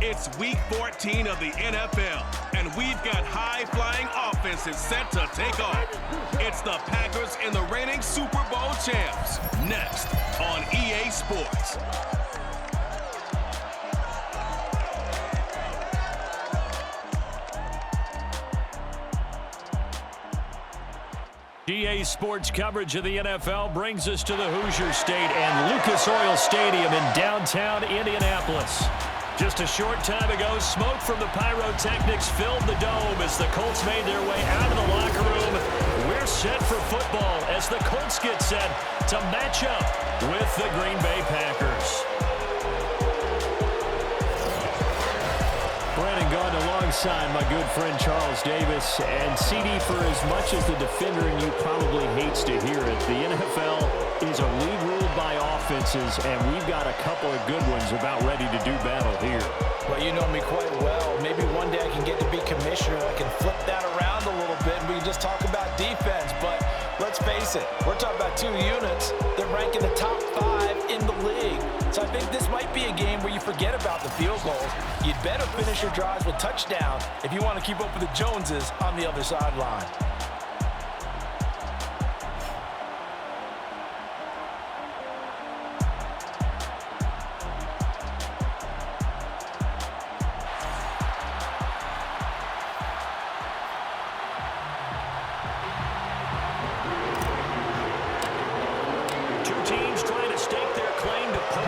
It's week 14 of the NFL, and we've got high-flying offenses set to take off. It's the Packers and the reigning Super Bowl champs. Next on EA Sports. EA Sports coverage of the NFL brings us to the Hoosier State and Lucas Oil Stadium in downtown Indianapolis. Just a short time ago, smoke from the pyrotechnics filled the dome as the Colts made their way out of the locker room. We're set for football as the Colts get set to match up with the Green Bay Packers. Brandon Gaudin alongside my good friend Charles Davis. And CD, for as much as the defender in you probably hates to hear it, the NFL is a league ruled by offenses, and we've got a couple of good ones about ready to do battle here. Well, you know me quite well. Maybe one day I can get to be commissioner. I can flip that around a little bit, and we can just talk about defense. But let's face it, we're talking about two units that rank in the top 5 in the league. So I think this might be a game where you forget about the field goals. You'd better finish your drives with touchdowns if you want to keep up with the Joneses on the other sideline.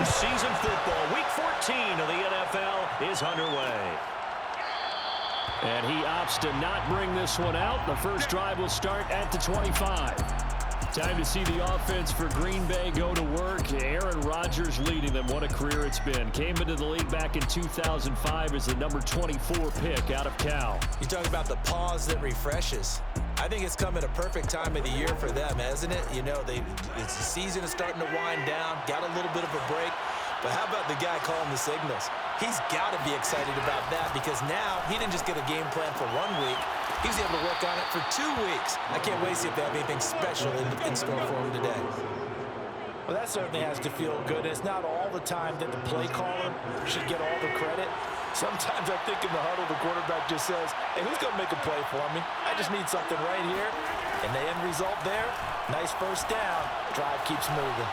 Season football, week 14 of the NFL is underway. And he opts to not bring this one out. The first drive will start at the 25. Time to see the offense for Green Bay go to work. Aaron Rodgers leading them. What a career it's been. Came into the league back in 2005 as the number 24 pick out of Cal. You talk about the pause that refreshes. I think it's come at a perfect time of the year for them, hasn't it? You know, it's the season is starting to wind down, got a little bit of a break. But how about the guy calling the signals? He's got to be excited about that because now he didn't just get a game plan for 1 week. He's able to work on it for 2 weeks. I can't wait to see if they have anything special in store for him today. Well, that certainly has to feel good. It's not all the time that the play caller should get all the credit. Sometimes I think in the huddle, the quarterback just says, hey, who's going to make a play for me? I just need something right here. And the end result there, nice first down. Drive keeps moving.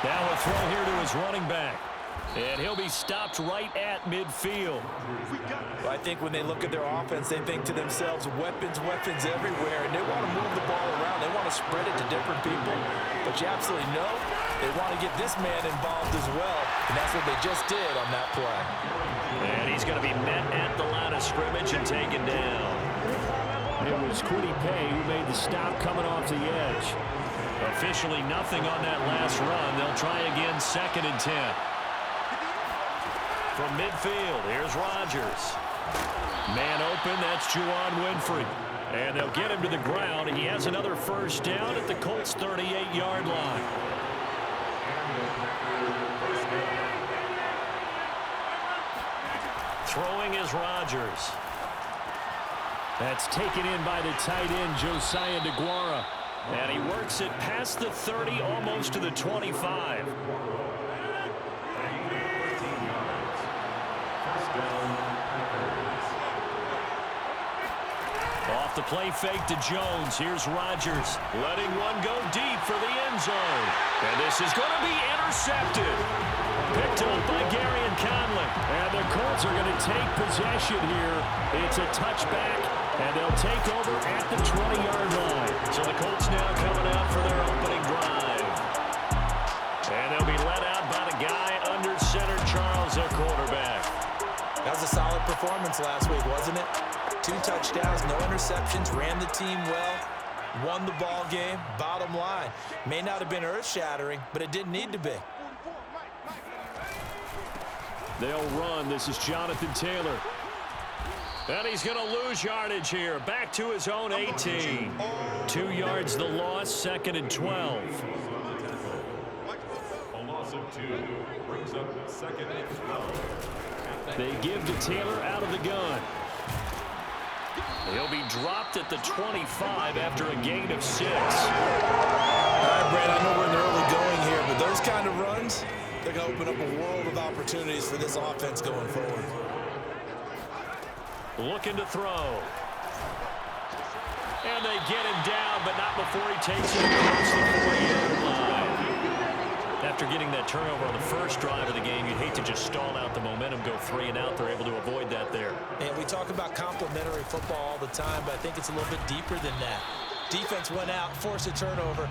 Now a throw here to his running back. And he'll be stopped right at midfield. Well, I think when they look at their offense, they think to themselves, weapons everywhere. And they want to move the ball around. They want to spread it to different people. But you absolutely know they want to get this man involved as well. And that's what they just did on that play. And he's going to be met at the line of scrimmage and taken down. It was Quiddy Pay who made the stop coming off the edge. Officially nothing on that last run. They'll try again, 2nd and 10. From midfield, here's Rodgers. Man open, that's Juwan Winfrey. And they'll get him to the ground. He has another first down at the Colts' 38-yard line. Throwing is Rodgers. That's taken in by the tight end, Josiah DeGuara. And he works it past the 30, almost to the 25. Off the play fake to Jones. Here's Rodgers letting one go deep for the end zone. And this is going to be intercepted. Picked up by Gary and Conley. And the Colts are going to take possession here. It's a touchback, and they'll take over at the 20-yard line. So the Colts now coming out for their opening drive. And they'll be let out by the guy under center, Charles, their quarterback. That was a solid performance last week, wasn't it? 2 touchdowns, no interceptions, ran the team well, won the ball game. Bottom line, may not have been earth-shattering, but it didn't need to be. They'll run. This is Jonathan Taylor. And he's going to lose yardage here. Back to his own 18. 2 yards the loss, 2nd and 12. A loss of 2 brings up 2nd and 12. They give to Taylor out of the gun. He'll be dropped at the 25 after a gain of 6. All right, Brad, I know we're in the early going here, but those kind of runs, they're going to open up a world of opportunities for this offense going forward. looking to throw. And they get him down, but not before he takes it across the 40-yard line. After getting that turnover on the first drive of the game, you'd hate to just stall out the momentum, go 3 and out. They're able to avoid that there. And we talk about complementary football all the time, but I think it's a little bit deeper than that. Defense went out, forced a turnover,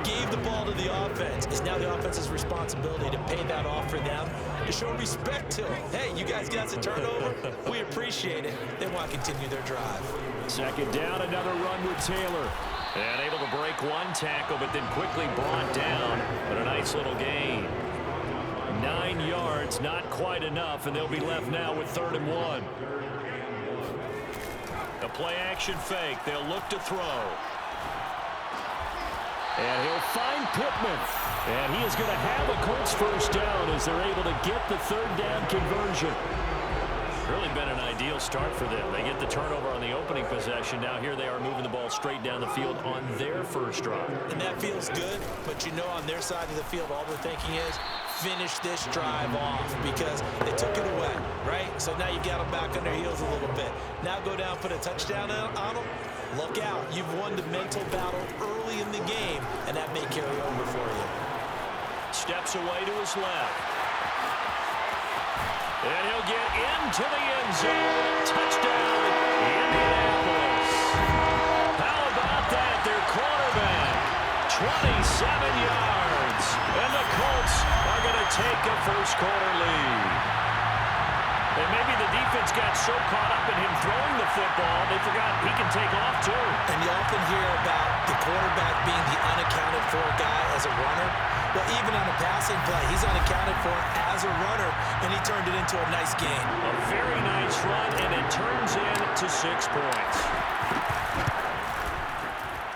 gave the ball to the offense. It's now the offense's responsibility to pay that off for them, to show respect to them. Hey, you guys got a turnover? We appreciate it. They want to continue their drive. Second down, another run with Taylor. And able to break one tackle, but then quickly brought down. But a nice little gain. 9 yards, not quite enough, and they'll be left now with 3rd and 1. The play-action fake. They'll look to throw. And he'll find Pittman. And he is going to have a Colts first down as they're able to get the 3rd down conversion. Really been an ideal start for them. They get the turnover on the opening possession. Now here they are moving the ball straight down the field on their first drive. And that feels good, but you know on their side of the field all they're thinking is finish this drive off because they took it away, right? So now you got them back on their heels a little bit. Now go down, put a touchdown on them. Look out. You've won the mental battle early in the game, and that may carry over for you. Steps away to his left. And he'll get into the end zone. Touchdown, Indianapolis. How about that? Their quarterback, 27 yards. And the Colts are going to take a first-quarter lead. And maybe the defense got so caught up in him throwing the football, they forgot he can take off, too. And you often hear about the quarterback being the unaccounted-for guy as a runner. Well, even on a passing play, he's unaccounted for as a runner, and he turned it into a nice game. A very nice run, and it turns into 6 points.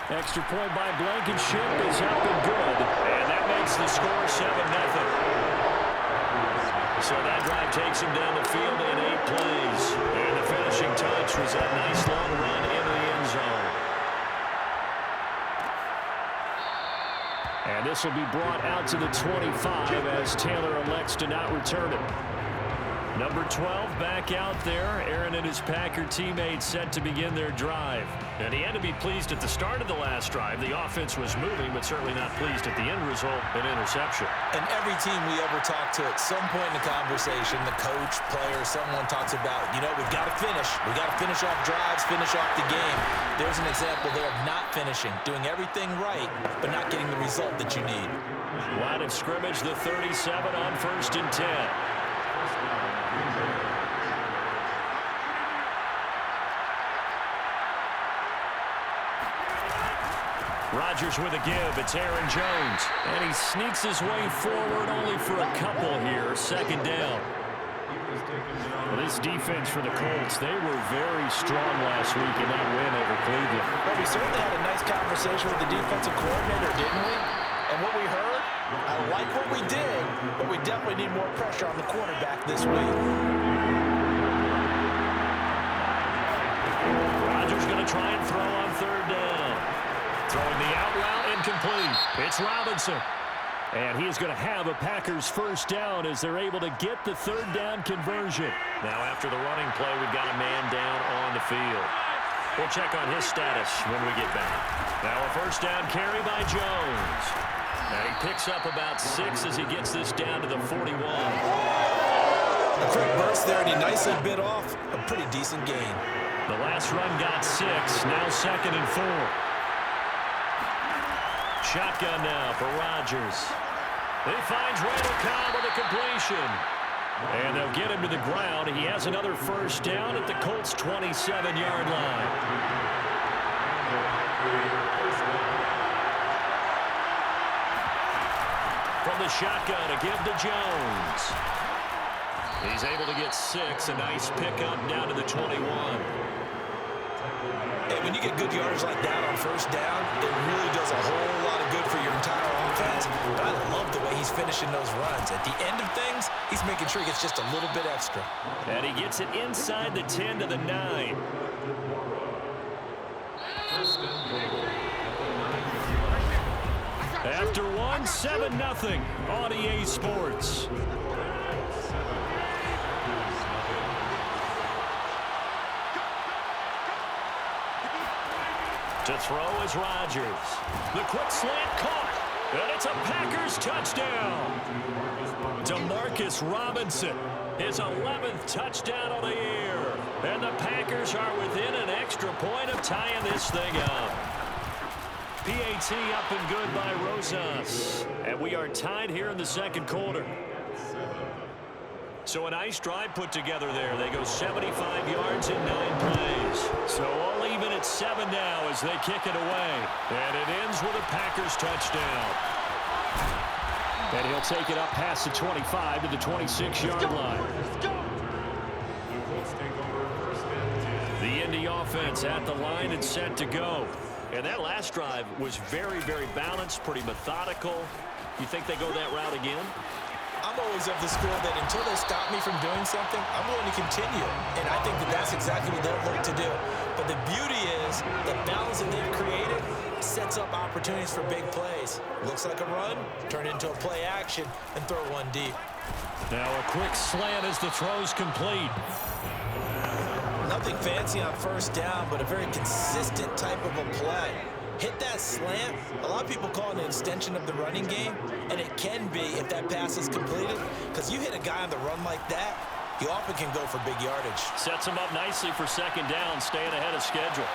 Extra point by Blankenship is up and good, and that makes the score 7-0. So that drive takes him down the field in 8 plays, and the finishing touch was that nice long run into the end zone. And this will be brought out to the 25 as Taylor elects to not return it. Number 12 back out there. Aaron and his Packer teammates set to begin their drive. And he had to be pleased at the start of the last drive. The offense was moving, but certainly not pleased at the end result, an interception. And every team we ever talk to at some point in the conversation, the coach, player, someone talks about, you know, we've got to finish. We've got to finish off drives, finish off the game. There's an example there of not finishing, doing everything right, but not getting the result that you need. Line of scrimmage, the 37 on 1st and 10. Rodgers with a give. It's Aaron Jones. And he sneaks his way forward only for a couple here. 2nd down. Well, this defense for the Colts, they were very strong last week in that win over Cleveland. Well, we certainly had a nice conversation with the defensive coordinator, didn't we? And what we heard, I like what we did, but we definitely need more pressure on the quarterback this week. Rodgers going to try and throw on 3rd down. Throwing the out route incomplete. It's Robinson. And he is going to have a Packers first down as they're able to get the 3rd down conversion. Now after the running play, we've got a man down on the field. We'll check on his status when we get back. Now a first down carry by Jones. And he picks up about 6 as he gets this down to the 41. A quick burst there, and he nicely bit off a pretty decent gain. The last run got 6. Now 2nd and 4. Shotgun now for Rodgers. He finds Randall Cobb with a completion. And they'll get him to the ground. He has another first down at the Colts' 27-yard line. From the shotgun, a give to Jones. He's able to get 6. A nice pickup down to the 21. And when you get good yards like that on first down, it really does a whole lot of good for your entire offense. But I love the way he's finishing those runs. At the end of things, he's making sure he gets just a little bit extra. And he gets it inside the 10 to the 9. After 1, 7-0 on EA Sports. To throw is Rodgers. The quick slant caught. And it's a Packers touchdown. Demarcus Robinson, his 11th touchdown of the year. And the Packers are within an extra point of tying this thing up. PAT up and good by Rosas. And we are tied here in the second quarter. So a nice drive put together there. They go 75 yards in 9 plays. So all even at 7 now as they kick it away. And it ends with a Packers touchdown. And he'll take it up past the 25 to the 26-yard line. The Indy offense at the line and set to go. And that last drive was very, very balanced, pretty methodical. You think they go that route again? I'm always of the school that until they stop me from doing something, I'm willing to continue. And I think that that's exactly what they'll look to do. But the beauty is the balance that they've created sets up opportunities for big plays. Looks like a run, turn it into a play action, and throw one deep. Now a quick slant as the throw's complete. Nothing fancy on first down, but a very consistent type of a play. Hit that slant. A lot of people call it an extension of the running game, and it can be if that pass is completed, because you hit a guy on the run like that, you often can go for big yardage. Sets him up nicely for second down, staying ahead of schedule.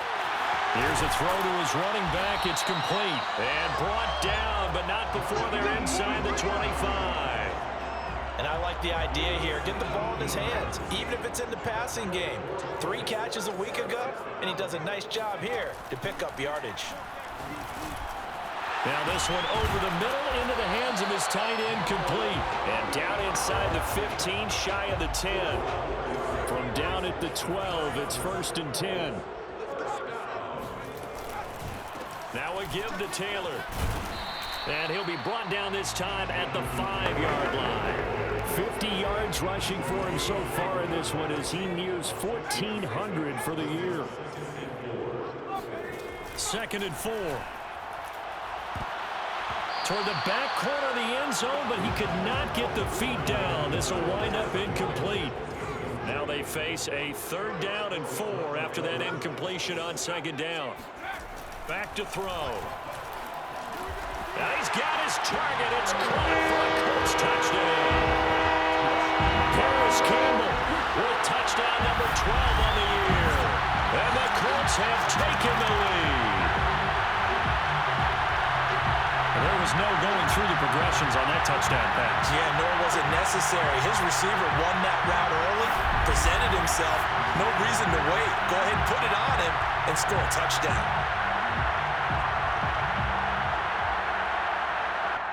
Here's a throw to his running back. It's complete and brought down, but not before they're inside the 25. And I like the idea here. Get the ball in his hands, even if it's in the passing game. 3 catches a week ago, and he does a nice job here to pick up yardage. Now this one over the middle into the hands of his tight end, complete. And down inside the 15, shy of the 10. From down at the 12, it's 1st and 10. Now a give to Taylor. And he'll be brought down this time at the 5-yard line. 50 yards rushing for him so far in this one as he nears 1,400 for the year. 2nd and 4. Toward the back corner of the end zone, but he could not get the feet down. This will wind up incomplete. Now they face a 3rd down and 4 after that incompletion on 2nd down. Back to throw. Now he's got his target. It's caught for a Colts touchdown. Paris Campbell with touchdown number 12 on the year. And the Colts have taken the lead. There was no going through the progressions on that touchdown pass. Yeah, nor was it necessary. His receiver won that route early, presented himself. No reason to wait. Go ahead and put it on him and score a touchdown.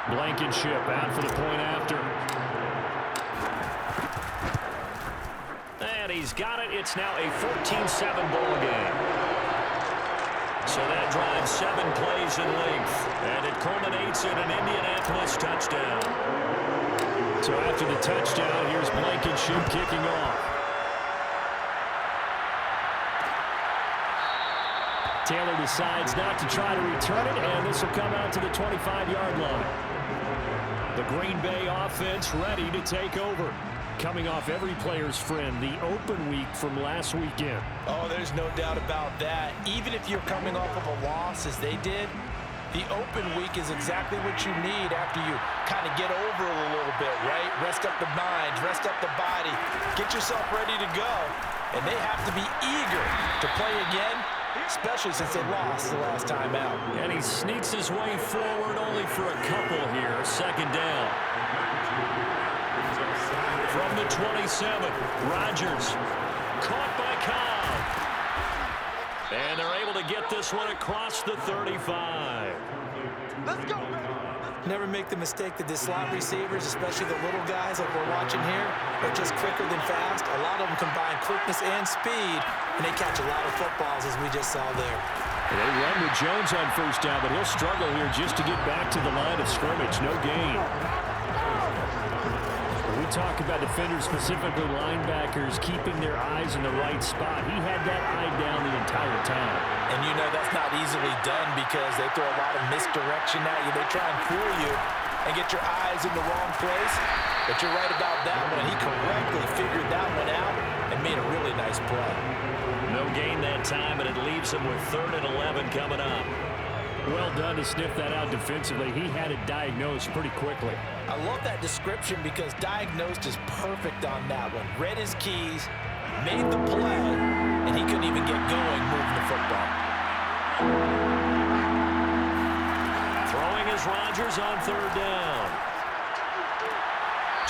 Blankenship out for the point after. And he's got it. It's now a 14-7 ball game. So that drives 7 plays in length. And it culminates in an Indianapolis touchdown. So after the touchdown, here's Blankenship kicking off. Taylor decides not to try to return it, and this will come out to the 25-yard line. The Green Bay offense ready to take over. Coming off every player's friend, the open week from last weekend. Oh, there's no doubt about that. Even if you're coming off of a loss as they did, the open week is exactly what you need after you kind of get over it a little bit, right? Rest up the mind, rest up the body, get yourself ready to go. And they have to be eager to play again, especially since they lost the last time out. And he sneaks his way forward only for a couple here. 2nd down. From the 27, Rodgers caught by Cobb. And they're able to get this one across the 35. Let's go. Never make the mistake that the slot receivers, especially the little guys like we're watching here, are just quicker than fast. A lot of them combine quickness and speed, and they catch a lot of footballs, as we just saw there. They run with Jones on 1st down, but he'll struggle here just to get back to the line of scrimmage. No gain. We talk about defenders, specifically linebackers, keeping their eyes in the right spot. He had that eye down the entire time. And you know that's not easily done because they throw a lot of misdirection at you. They try and fool you. and get your eyes in the wrong place. But you're right about that one. He correctly figured that one out and made a really nice play. No gain that time, and it leaves him with 3rd and 11 coming up. Well done to sniff that out defensively. He had it diagnosed pretty quickly. I love that description because diagnosed is perfect on that one. Read his keys, made the play, and he couldn't even get going moving the football. Throwing is Rodgers on 3rd down.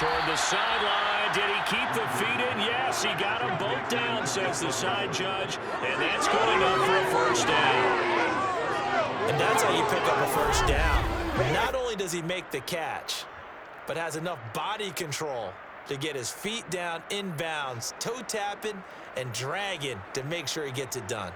Toward the sideline. Did he keep the feet in? Yes, he got them both down, says the side judge. And that's good enough for a 1st down. And that's how you pick up a 1st down. Not only does he make the catch, but has enough body control to get his feet down inbounds, toe tapping and dragging to make sure he gets it done.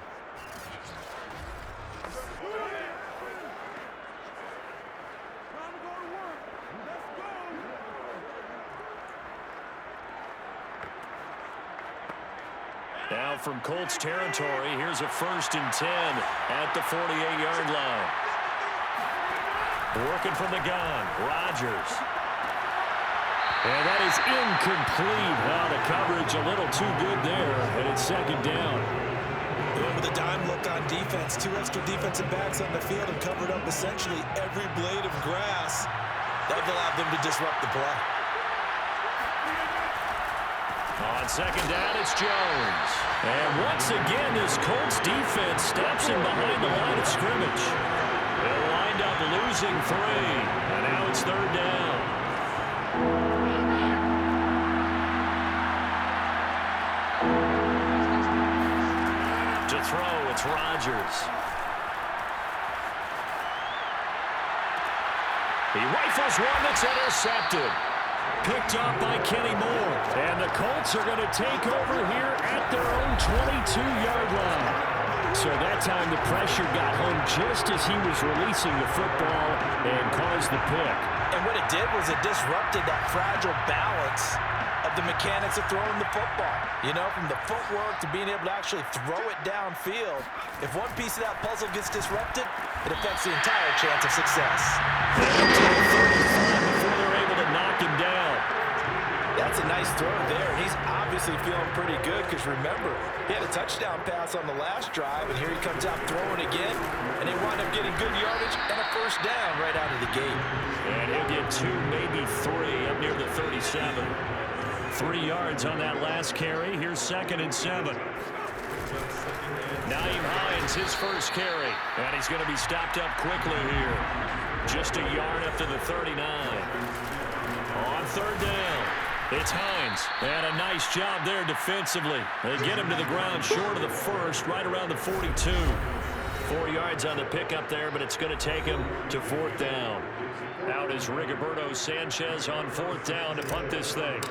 Now from Colts territory, here's a 1st and 10 at the 48-yard line. Working from the gun, Rodgers. And that is incomplete. Well, the coverage a little too good there, and it's 2nd down. With a dime look on defense, 2 extra defensive backs on the field and covered up essentially every blade of grass. That allowed them to disrupt the play. On 2nd down, it's Jones. And once again, this Colts defense stops him behind the line of scrimmage. They'll wind up losing 3. And now it's 3rd down. To throw, it's Rodgers. He rifles one that's intercepted. Picked up by Kenny Moore. And the Colts are going to take over here at their own 22-yard line. So that time the pressure got home just as he was releasing the football and caused the pick. And what it did was it disrupted that fragile balance of the mechanics of throwing the football. You know, from the footwork to being able to actually throw it downfield. If one piece of that puzzle gets disrupted, it affects the entire chance of success. Before they're able to knock him down. That's a nice throw there. He's obviously feeling pretty good because, remember, he had a touchdown pass on the last drive, and here he comes out throwing again, and they wind up getting good yardage and a 1st down right out of the gate. And he'll get 2, maybe 3 up near the 37. 3 yards on that last carry. Here's 2nd and 7. Nyheim Hines, his 1st carry, and he's going to be stopped up quickly here. Just a yard up to the 39. On 3rd down. It's Hines, and a nice job there defensively. They get him to the ground short of the 1st, right around the 42. 4 yards on the pickup there, but it's going to take him to 4th down. Out is Rigoberto Sanchez on 4th down to punt this thing.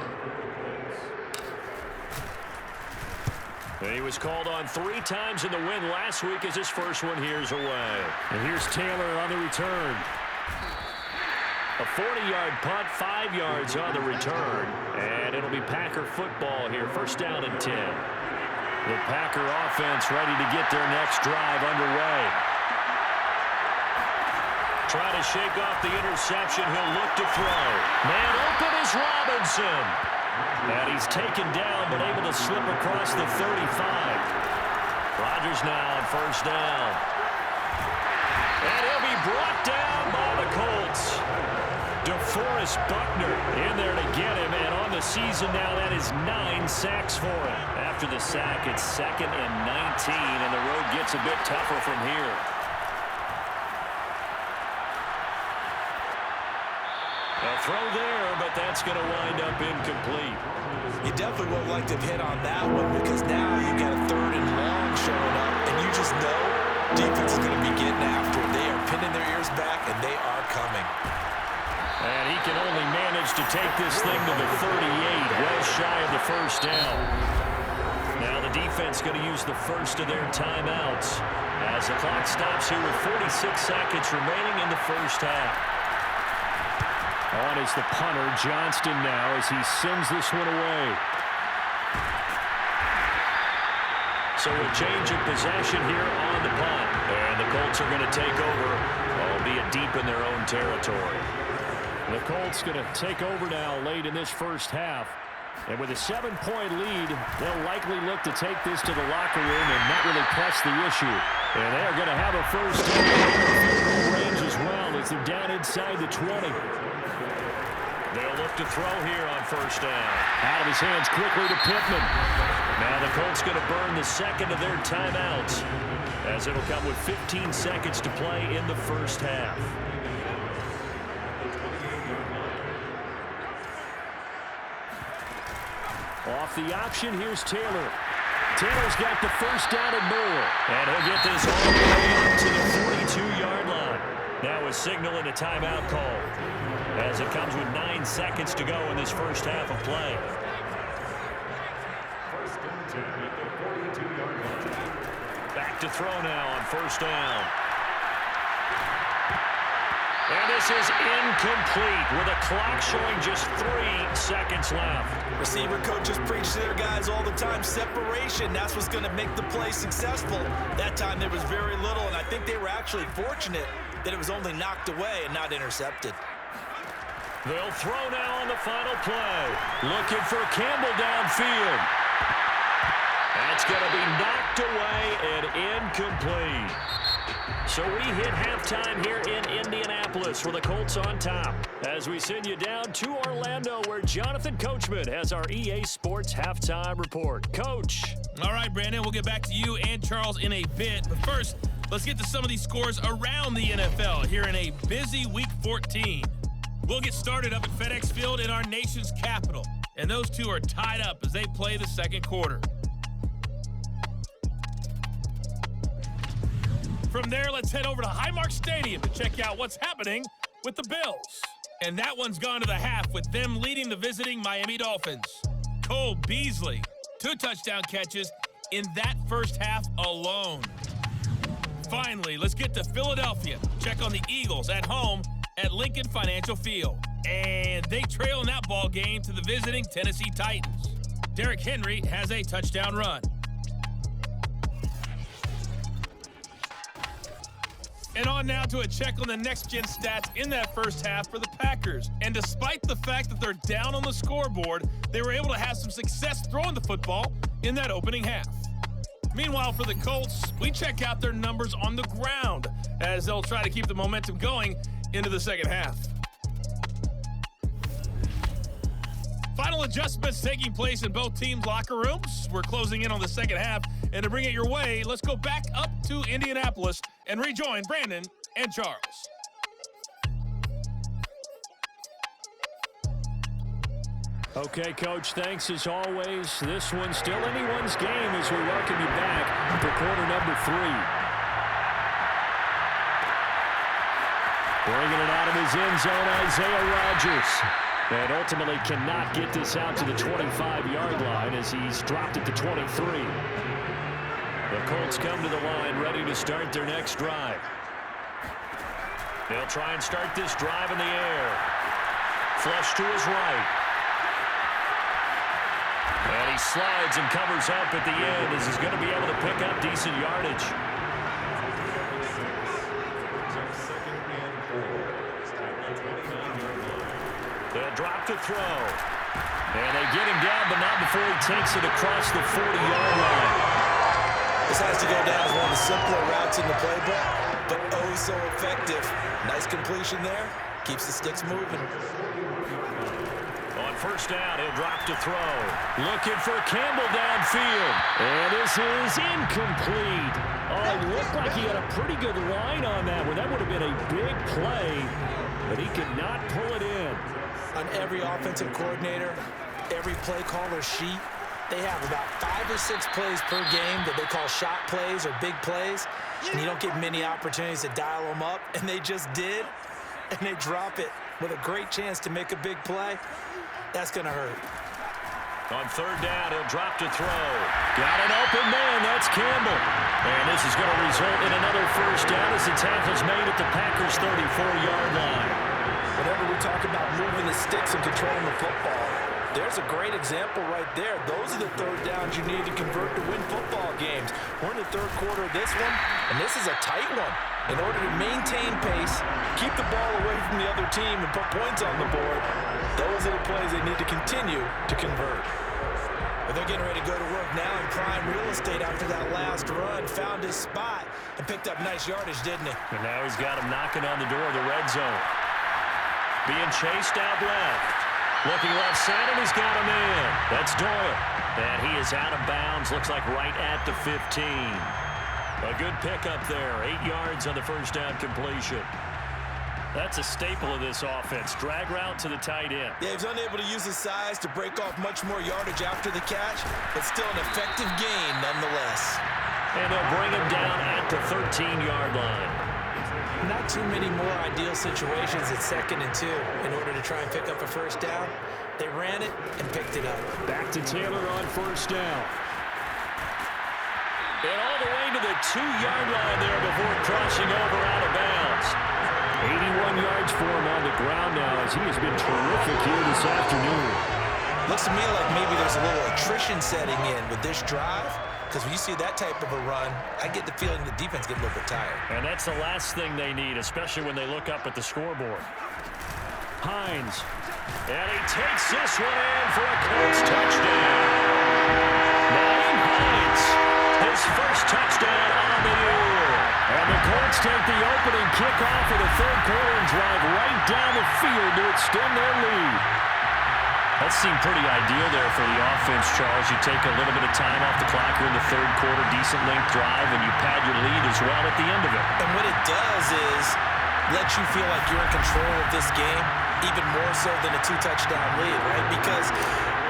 And he was called on 3 times in the win last week as his first one here's away. And here's Taylor on the return. A 40-yard punt, 5 yards on the return. And it'll be Packer football here. 1st down and 10. The Packer offense ready to get their next drive underway. Trying to shake off the interception. He'll look to throw. Man open is Robinson. And he's taken down but able to slip across the 35. Rodgers now on 1st down. And he'll be brought down by the Colts. DeForest Buckner in there to get him, and on the season now, that is 9 sacks for him. After the sack, it's 2nd and 19, and the road gets a bit tougher from here. A throw there, but that's going to wind up incomplete. You definitely would have liked to hit on that one because now you've got a 3rd and long showing up, and you just know defense is going to be getting after it. They are pinning their ears back, and they are coming. And he can only manage to take this thing to the 38, well shy of the 1st down. Now the defense going to use the 1st of their timeouts as the clock stops here with 46 seconds remaining in the 1st half. On is the punter, Johnston now, as he sends this one away. So a change of possession here on the punt. And the Colts are going to take over, albeit deep in their own territory. The Colts going to take over now late in this first half. And with a 7-point lead, they'll likely look to take this to the locker room and not really press the issue. And they're going to have a first down range as well as they're down inside the 20. They'll look to throw here on first down. Out of his hands quickly to Pittman. Now the Colts going to burn the second of their timeouts, as it'll come with 15 seconds to play in the first half. Off the option, here's Taylor. Taylor's got the first down and more. And he'll get this all the way up to the 42-yard line. Now a signal and a timeout call, as it comes with 9 seconds to go in this first half of play. First and 10 at the 42-yard line. Back to throw now on first down. And this is incomplete with a clock showing just 3 seconds left. Receiver coaches preach to their guys all the time. Separation, that's what's going to make the play successful. That time there was very little, and I think they were actually fortunate that it was only knocked away and not intercepted. They'll throw now on the final play. Looking for Campbell downfield. That's going to be knocked away and incomplete. So we hit halftime here in Indianapolis for the Colts on top, as we send you down to Orlando, where Jonathan Coachman has our EA Sports halftime report. Coach. All right, Brandon, we'll get back to you and Charles in a bit. But first, let's get to some of these scores around the NFL here in a busy Week 14. We'll get started up at FedEx Field in our nation's capital. And those two are tied up as they play the second quarter. From there, let's head over to Highmark Stadium to check out what's happening with the Bills. And that one's gone to the half with them leading the visiting Miami Dolphins. Cole Beasley, 2 touchdown catches in that first half alone. Finally, let's get to Philadelphia. Check on the Eagles at home at Lincoln Financial Field. And they trail in that ball game to the visiting Tennessee Titans. Derrick Henry has a touchdown run. And on now to a check on the next-gen stats in that first half for the Packers. And despite the fact that they're down on the scoreboard, they were able to have some success throwing the football in that opening half. Meanwhile, for the Colts, we check out their numbers on the ground as they'll try to keep the momentum going into the second half. Final adjustments taking place in both teams' locker rooms. We're closing in on the second half. And to bring it your way, let's go back up to Indianapolis and rejoin Brandon and Charles. Okay, Coach, thanks as always. This one's still anyone's game as we welcome you back for quarter number 3. Bringing it out of his end zone, Isaiah Rodgers. And ultimately cannot get this out to the 25-yard line as he's dropped it to 23. The Colts come to the line ready to start their next drive. They'll try and start this drive in the air. Flush to his right. And he slides and covers up at the end as he's going to be able to pick up decent yardage. They'll drop to throw. And they get him down, but not before he takes it across the 40-yard line. This has to go down as one of the simpler routes in the playbook, but oh so effective. Nice completion there. Keeps the sticks moving. On first down, he'll drop to throw. Looking for Campbell downfield. And this is incomplete. Oh, it looked like he had a pretty good line on that one. That would have been a big play, but he could not pull it in. On every offensive coordinator, every play caller sheet, they have about 5 or 6 plays per game that they call shot plays or big plays, and you don't get many opportunities to dial them up, and they just did, and they drop it with a great chance to make a big play. That's going to hurt. On third down, he'll drop to throw. Got an open man. That's Campbell. And this is going to result in another first down as the tackle's made at the Packers' 34-yard line. Whenever we talk about moving the sticks and controlling the football, there's a great example right there. Those are the third downs you need to convert to win football games. We're in the third quarter of this one, and this is a tight one. In order to maintain pace, keep the ball away from the other team, and put points on the board, those are the plays they need to continue to convert. Well, they're getting ready to go to work now in prime real estate after that last run. Found his spot and picked up nice yardage, didn't he? And now he's got him knocking on the door of the red zone. Being chased out left. Looking left side, and he's got him in. That's Doyle. And he is out of bounds. Looks like right at the 15. A good pickup there. 8 yards on the first down completion. That's a staple of this offense. Drag route to the tight end. Yeah, he's unable to use his size to break off much more yardage after the catch, but still an effective gain nonetheless. And they'll bring him down at the 13-yard line. Not too many more ideal situations at 2nd and 2 in order to try and pick up a first down. They ran it and picked it up. Back to Taylor on first down. And all the way to the 2-yard line there before crossing over out of bounds. 81 yards for him on the ground now as he has been terrific here this afternoon. Looks to me like maybe there's a little attrition setting in with this drive, because when you see that type of a run, I get the feeling the defense gets a little bit tired. And that's the last thing they need, especially when they look up at the scoreboard. Hines. And he takes this one in for a Colts touchdown. Naeem Hines, his first touchdown on the year. And the Colts take the opening kickoff of the third quarter and drive right down the field to extend their lead. That seemed pretty ideal there for the offense, Charles. You take a little bit of time off the clock here in the third quarter, decent length drive, and you pad your lead as well at the end of it. And what it does is let you feel like you're in control of this game, even more so than a 2-touchdown lead, right? Because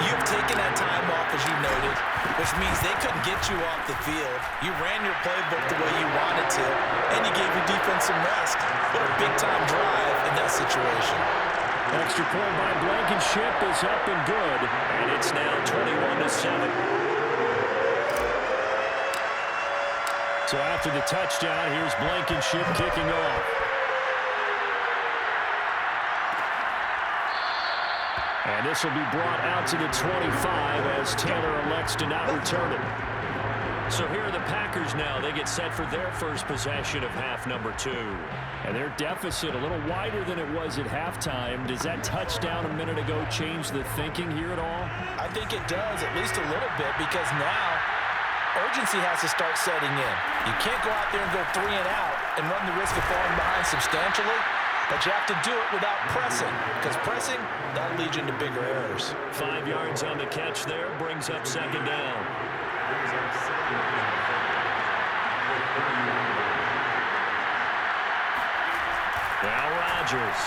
you've taken that time off, as you noted, which means they couldn't get you off the field. You ran your playbook the way you wanted to, and you gave your defense some rest. What a big-time drive in that situation. Extra point by Blankenship is up and good. And it's now 21-7. So after the touchdown, here's Blankenship kicking off. And this will be brought out to the 25 as Taylor elects to not return it. So here are the Packers now. They get set for their first possession of half number 2. And their deficit a little wider than it was at halftime. Does that touchdown a minute ago change the thinking here at all? I think it does, at least a little bit, because now urgency has to start setting in. You can't go out there and go 3 and out and run the risk of falling behind substantially, but you have to do it without pressing, because pressing, that'll lead you into bigger errors. 5 yards on the catch there, brings up second down. Now Rodgers.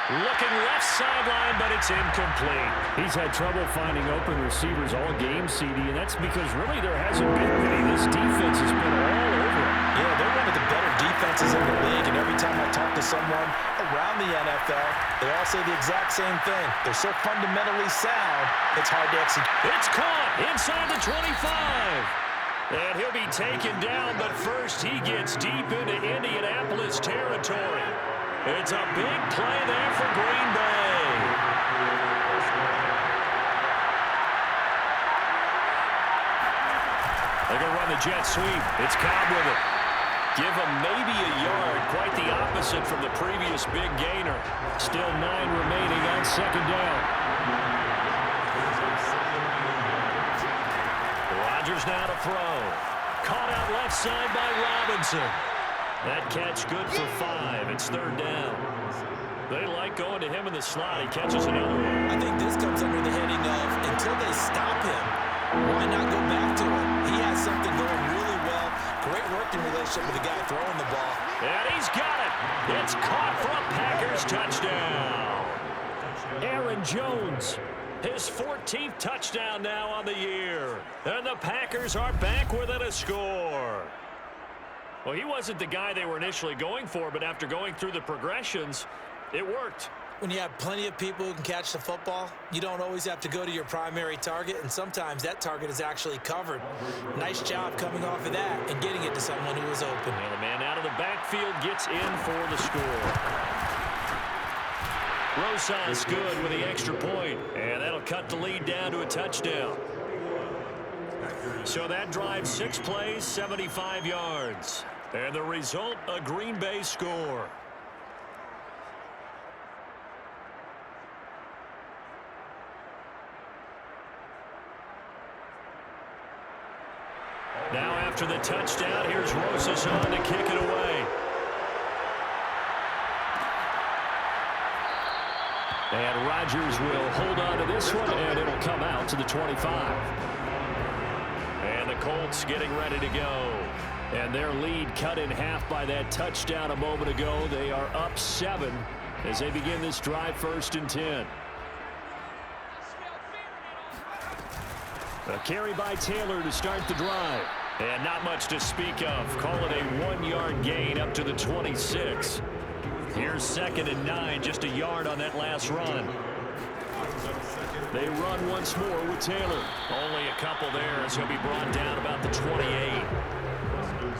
Looking left sideline, but it's incomplete. He's had trouble finding open receivers all game, CD, and that's because really there hasn't been any. This defense has been all over him. Yeah, they're one of the better defenses in the league, and every time I talk to someone around the NFL, they all say the exact same thing. They're so fundamentally sound, it's hard to execute. It's caught inside the 25. And he'll be taken down, but first he gets deep into Indianapolis territory. It's a big play there for Green Bay. They're going to run the jet sweep. It's Cobb with it. Give him maybe a yard, quite the opposite from the previous big gainer. Still 9 remaining on second down. Rodgers now to throw. Caught out left side by Robinson. That catch good for 5. It's third down. They like going to him in the slot. He catches another one. I think this comes under the heading of, until they stop him, why not go back to him? He has something going really well. Great working relationship with the guy throwing the ball. And he's got it. It's caught for a Packers touchdown. Aaron Jones. His 14th touchdown now on the year. And the Packers are back within a score. Well, he wasn't the guy they were initially going for, but after going through the progressions, it worked. When you have plenty of people who can catch the football, you don't always have to go to your primary target, and sometimes that target is actually covered. Nice job coming off of that and getting it to someone who was open. And the man out of the backfield gets in for the score. Rosas good with the extra point, and that'll cut the lead down to a touchdown. So that drive, 6 plays, 75 yards. And the result, a Green Bay score. Now after the touchdown, here's Rosas on to kick it away. And Rodgers will hold on to this one, and it'll come out to the 25. And the Colts getting ready to go. And their lead cut in half by that touchdown a moment ago. They are up 7 as they begin this drive, 1st and 10. A carry by Taylor to start the drive. And not much to speak of. Call it a 1-yard gain up to the 26. Here's 2nd and 9, just a yard on that last run. They run once more with Taylor. Only a couple there as he'll be brought down about the 28.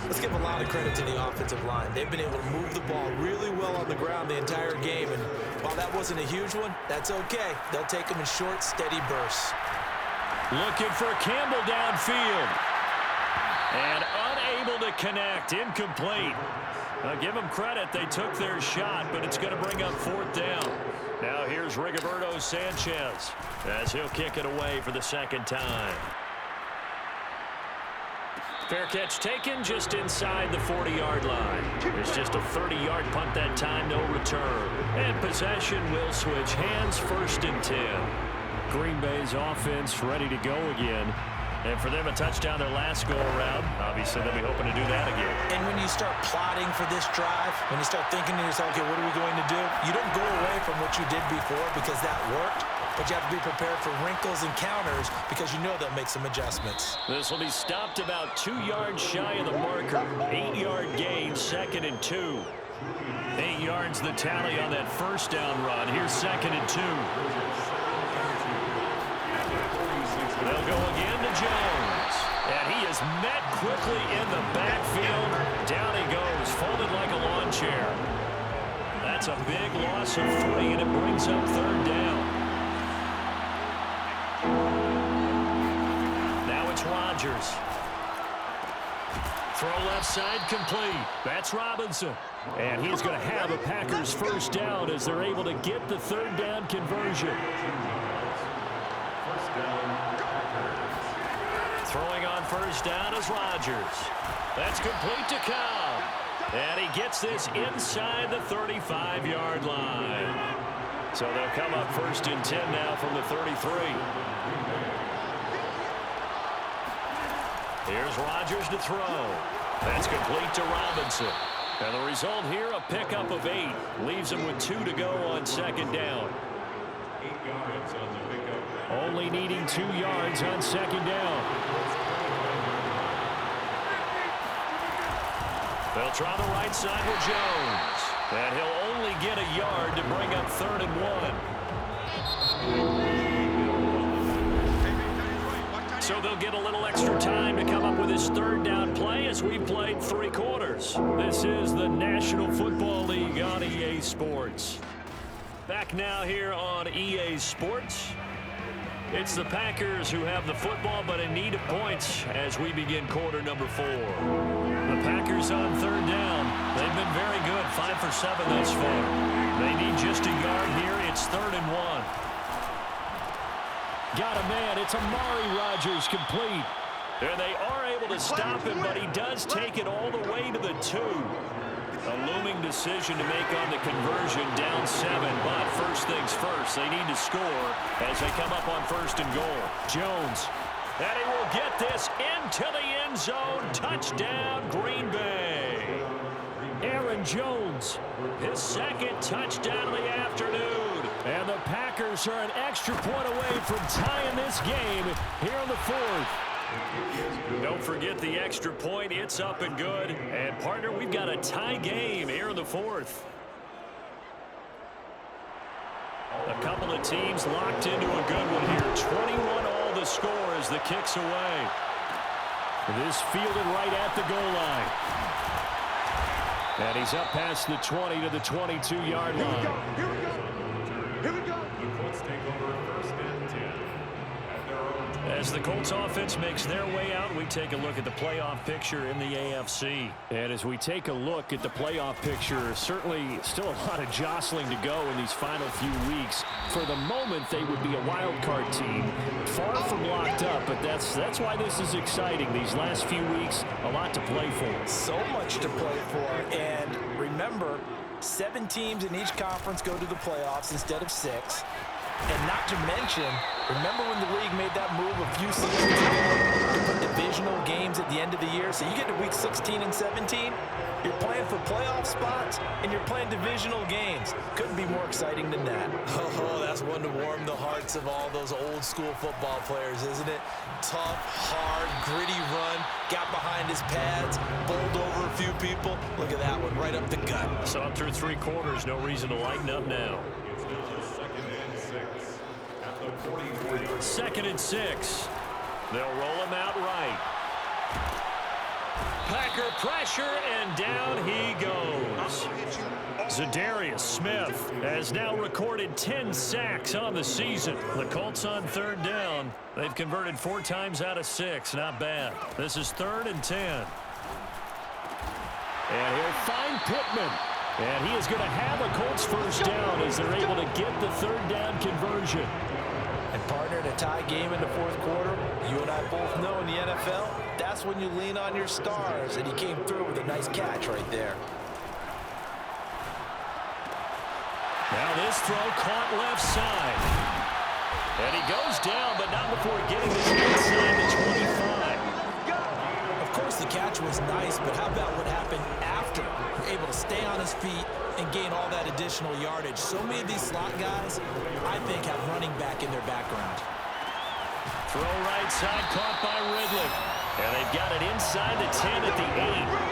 Let's give a lot of credit to the offensive line. They've been able to move the ball really well on the ground the entire game. And while that wasn't a huge one, that's okay. They'll take them in short, steady bursts. Looking for Campbell downfield. And unable to connect. Incomplete. Give them credit. They took their shot, but it's going to bring up 4th down. Now here's Rigoberto Sanchez as he'll kick it away for the 2nd time. Fair catch taken just inside the 40-yard line. It's just a 30-yard punt that time, no return. And possession will switch hands, 1st and 10. Green Bay's offense ready to go again. And for them, a touchdown their last go-around. Obviously, they'll be hoping to do that again. And when you start plotting for this drive, when you start thinking to yourself, okay, what are we going to do? You don't go away from what you did before because that worked. But you have to be prepared for wrinkles and counters because you know they'll make some adjustments. This will be stopped about 2 yards shy of the marker. 8-yard gain, 2nd and 2. 8 yards the tally on that 1st down run. Here's 2nd and 2. They'll go again to Jones. And he is met quickly in the backfield. Down he goes, folded like a lawn chair. That's a big loss of 3, and it brings up 3rd down. Now it's Rodgers. Throw left side complete. That's Robinson. And he's going to have a Packers 1st down as they're able to get the 3rd down conversion. Throwing on 1st down is Rodgers. That's complete to Cobb. And he gets this inside the 35-yard line. So they'll come up 1st and 10 now from the 33. Here's Rodgers to throw. That's complete to Robinson. And the result here, a pickup of 8. Leaves him with 2 to go on 2nd down. 8 yards on the pickup. Only needing 2 yards on 2nd down. They'll try the right side with Jones. And he'll only get a yard to bring up 3rd and 1. So they'll get a little extra time to come up with his 3rd down play as we've played 3 quarters. This is the National Football League on EA Sports. Back now here on EA Sports. It's the Packers who have the football but in need of points as we begin quarter number 4. The Packers on 3rd down. They've been very good, 5 for 7 thus far. They need just a yard here. It's 3rd and 1. Got a man. It's Amari Rodgers complete. And they are able to stop him, but he does take it all the way to the 2. A looming decision to make on the conversion, down 7. But first things first, they need to score as they come up on 1st and goal. Jones. And he will get this into the end zone. Touchdown, Green Bay. Aaron Jones, his 2nd touchdown of the afternoon. And the Packers are an extra point away from tying this game here in the 4th. Don't forget the extra point. It's up and good. And, partner, we've got a tie game here in the 4th. A couple of teams locked into a good one here. 21-all the score as the kick's away. This fielded right at the goal line. And he's up past the 20 to the 22-yard line. Here we go. The Colts take over 1st and 10 at their own 22. As the Colts offense makes their way out, we take a look at the playoff picture in the AFC. And as we take a look at the playoff picture, certainly still a lot of jostling to go in these final few weeks. For the moment, they would be a wild card team, far from locked up, but that's why this is exciting. These last few weeks, a lot to play for. So much to play for, and remember, 7 teams in each conference go to the playoffs instead of 6. And not to mention, remember when the league made that move a few seasons ago to put divisional games at the end of the year? So you get to week 16 and 17, you're playing for playoff spots, and you're playing divisional games. Couldn't be more exciting than that. Oh, that's one to warm the hearts of all those old school football players, isn't it? Tough, hard, gritty run, got behind his pads, bowled over a few people. Look at that one, right up the gut. Saw through 3 quarters, no reason to lighten up now. 2nd and 6. They'll roll him out right. Packer pressure, and down he goes. Za'Darius Smith has now recorded 10 sacks on the season. The Colts on 3rd down. They've converted 4 times out of 6. Not bad. This is 3rd and 10. And he'll find Pittman. And he is going to have a Colts first down as they're able to get the 3rd down conversion. And partner, in a tie game in the 4th quarter, you and I both know in the NFL, that's when you lean on your stars, and he came through with a nice catch right there. Now this throw caught left side. And he goes down, but not before getting this inside the 25. Of course, the catch was nice, but how about what happened after? Able to stay on his feet and gain all that additional yardage. So many of these slot guys, I think, have running back in their background. Throw right side, caught by Ridley. And they've got it inside the 10 at the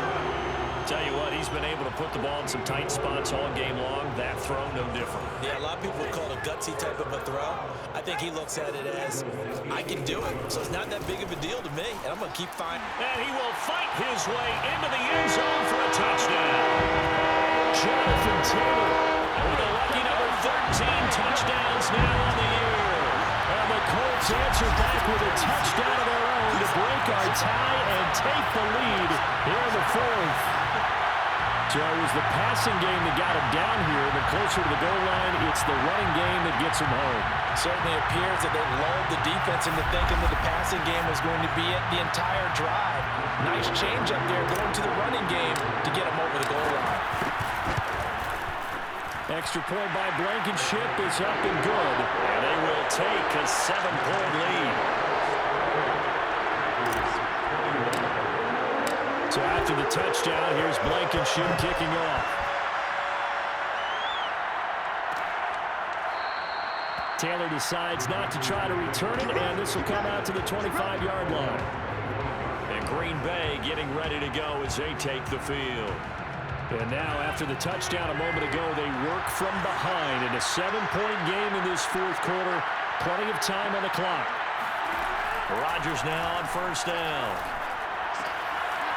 8. Tell you what, he's been able to put the ball in some tight spots all game long. That throw, no different. Yeah, a lot of people would call it a gutsy type of a throw. I think he looks at it as, I can do it, so it's not that big of a deal to me, and I'm going to keep finding. And he will fight his way into the end zone for a touchdown. Jonathan Taylor with a lucky number 13 touchdowns now on the year. And the Colts answer back with a touchdown of their own to break our tie and take the lead here in the 4th. So it was the passing game that got him down here, but closer to the goal line, it's the running game that gets him home. Certainly appears that they've lulled the defense into thinking that the passing game was going to be it the entire drive. Nice change up there going to the running game to get him over the goal line. Extra point by Blankenship is up and good. And they will take a 7-point lead. So after the touchdown, here's Blankenship kicking off. Taylor decides not to try to return it, and this will come out to the 25-yard line. And Green Bay getting ready to go as they take the field. And now, after the touchdown a moment ago, they work from behind in a 7-point game in this 4th quarter. Plenty of time on the clock. Rodgers now on 1st down.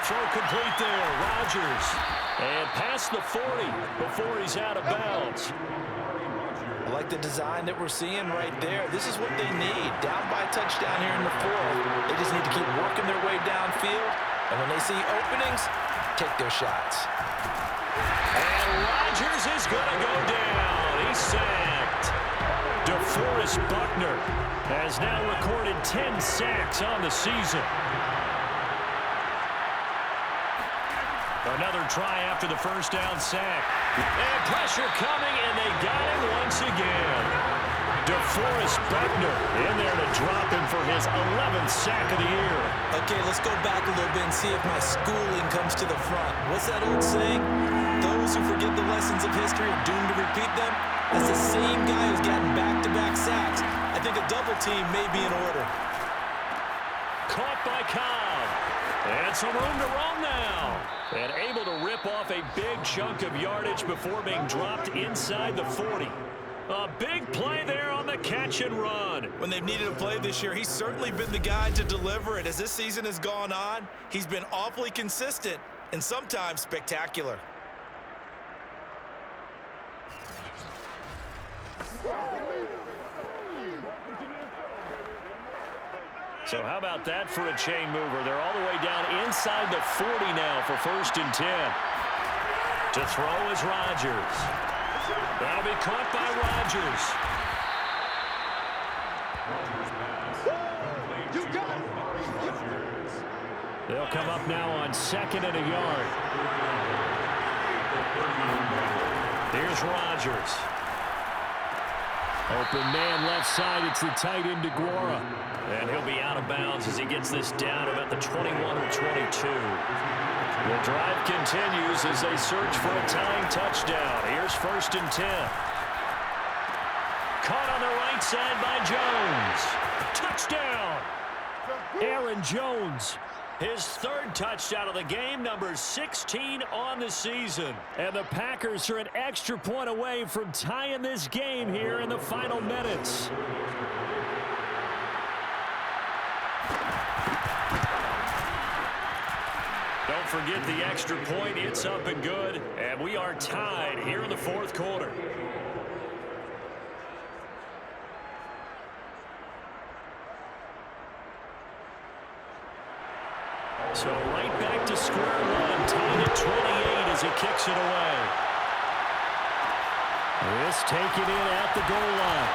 Throw complete there. Rodgers. And past the 40 before he's out of bounds. I like the design that we're seeing right there. This is what they need. Down by a touchdown here in the 4th. They just need to keep working their way downfield. And when they see openings, take their shots. And Rodgers is going to go down. He's sacked. DeForest Buckner has now recorded 10 sacks on the season. Another try after the 1st down sack. And pressure coming, and they got him once again. DeForest Buckner in there to drop him for his 11th sack of the year. Okay, let's go back a little bit and see if my schooling comes to the front. What's that old saying? Those who forget the lessons of history are doomed to repeat them. That's the same guy who's gotten back-to-back sacks. I think a double team may be in order. Caught by Cobb. And some room to roam now. And able to rip off a big chunk of yardage before being dropped inside the 40. A big play there on the catch and run. When they've needed a play this year, he's certainly been the guy to deliver it. As this season has gone on, he's been awfully consistent and sometimes spectacular. So how about that for a chain mover? They're all the way down inside the 40 now for 1st and 10. To throw is Rodgers. That'll be caught by Rodgers. They'll come up now on 2nd and a yard. Here's Rodgers. Open man left side. It's the tight end DeGuara. And he'll be out of bounds as he gets this down about the 21 or 22. The drive continues as they search for a tying touchdown. Here's 1st and 10. Caught on the right side by Jones. Touchdown! Aaron Jones. His 3rd touchdown of the game, number 16 on the season. And the Packers are an extra point away from tying this game here in the final minutes. Don't forget the extra point. It's up and good. And we are tied here in the 4th quarter. So right back to square one, tied at 28 as he kicks it away. This taken in at the goal line.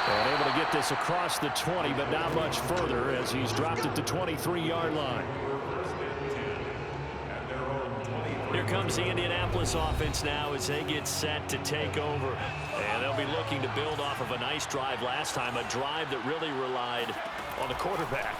And able to get this across the 20, but not much further as he's dropped it to 23-yard line. Here comes the Indianapolis offense now as they get set to take over. And they'll be looking to build off of a nice drive last time, a drive that really relied on the quarterback.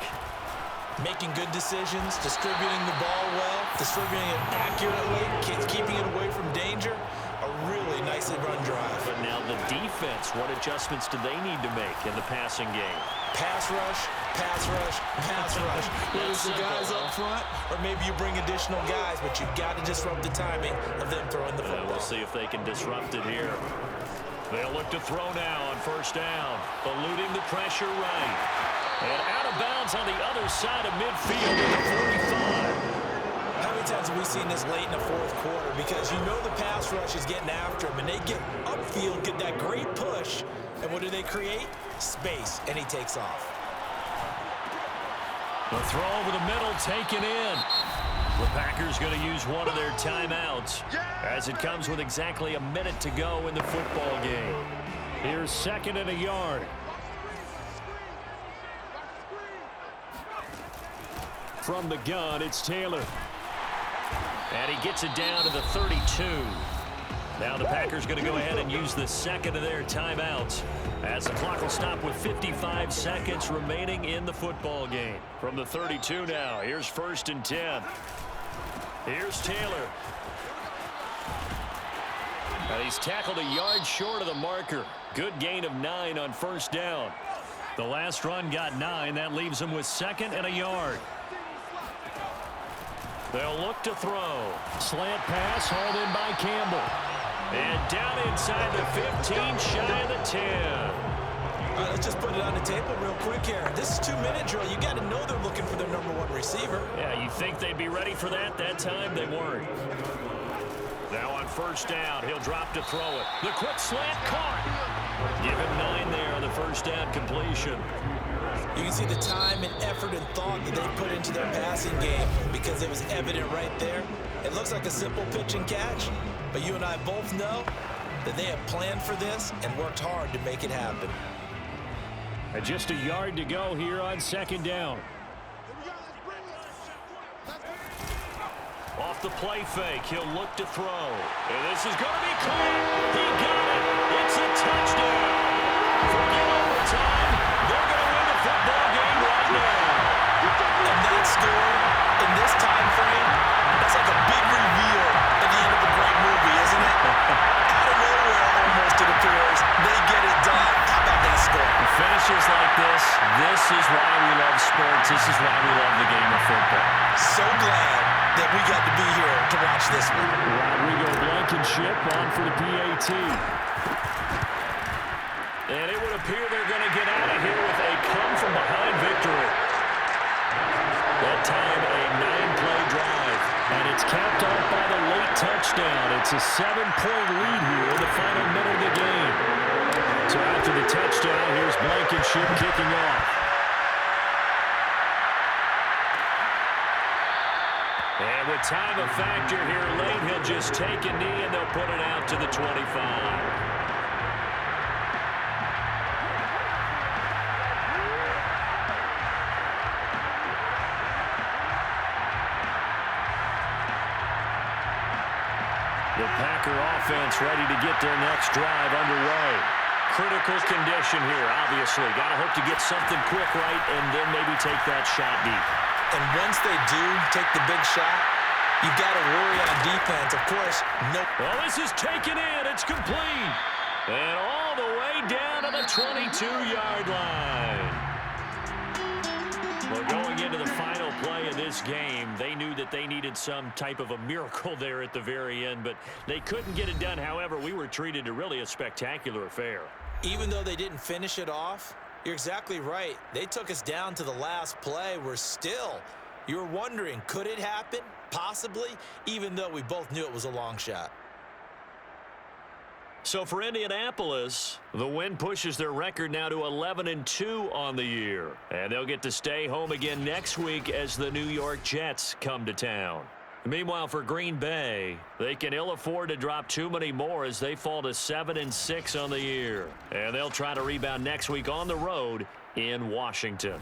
Making good decisions, distributing the ball well, distributing it accurately, keeping it away from danger. A really nicely run drive. But now the defense, what adjustments do they need to make in the passing game? Pass rush, pass rush, pass rush. Whether it's the guys up front, or maybe you bring additional guys, but you've got to disrupt the timing of them throwing the football. We'll see if they can disrupt it here. They'll look to throw now on 1st down, eluding the pressure right. And out of bounds on the other side of midfield at the 45. How many times have we seen this late in the 4th quarter? Because you know the pass rush is getting after him, and they get upfield, get that great push, and what do they create? Space, and he takes off. The throw over the middle taken in. The Packers going to use one of their timeouts as it comes with exactly a minute to go in the football game. Here's 2nd and a yard. From the gun, it's Taylor. And he gets it down to the 32. Now the Packers going to go ahead and use the 2nd of their timeouts as the clock will stop with 55 seconds remaining in the football game. From the 32 now, here's 1st and 10. Here's Taylor. And he's tackled a yard short of the marker. Good gain of 9 on 1st down. The last run got 9. That leaves him with 2nd and a yard. They'll look to throw. Slant pass hauled in by Campbell. And down inside the 15, shy of the 10. All right, let's just put it on the table real quick here. This is 2-minute drill. You got to know they're looking for their number 1 receiver. Yeah, you think they'd be ready for that? That time they weren't. Now on 1st down, he'll drop to throw it. The quick slant caught. Give him 9 there on the 1st down completion. You can see the time and effort and thought that they put into their passing game because it was evident right there. It looks like a simple pitch and catch, but you and I both know that they have planned for this and worked hard to make it happen. And just a yard to go here on 2nd down. Off the play fake, he'll look to throw. And this is going to be caught. He got it. It's a touchdown. Forget overtime. They're going to win the football game right now. And that score in this time frame, that's like a big reveal at the end of a great movie, isn't it? Out of nowhere, almost it appears, they get it done. How about that score? Finishes like this is why we love sports. This is why we love the game of football. So glad that we got to be here to watch this one. Rodrigo Blankenship on for the PAT. And it would appear they're going to get out of here with a come-from-behind victory. That time, a 9-play drive. And it's capped off by the late touchdown. It's a 7-point lead here in the final minute of the game. So after the touchdown, here's Blankenship kicking off. And with time a factor here late, he'll just take a knee and they'll put it out to the 25. The Packer offense ready to get their next drive underway. Critical condition here, obviously. Got to hope to get something quick right and then maybe take that shot deep. And once they do take the big shot, you've got to worry on defense. Of course, no. Well, this is taken in. It's complete. And all the way down to the 22-yard line. Well, going into the final play of this game, they knew that they needed some type of a miracle there at the very end, but they couldn't get it done. However, we were treated to really a spectacular affair. Even though they didn't finish it off, you're exactly right. They took us down to the last play. You were wondering, could it happen? Possibly, even though we both knew it was a long shot. So for Indianapolis, the win pushes their record now to 11-2 on the year. And they'll get to stay home again next week as the New York Jets come to town. Meanwhile, for Green Bay, they can ill afford to drop too many more as they fall to 7-6 on the year. And they'll try to rebound next week on the road in Washington.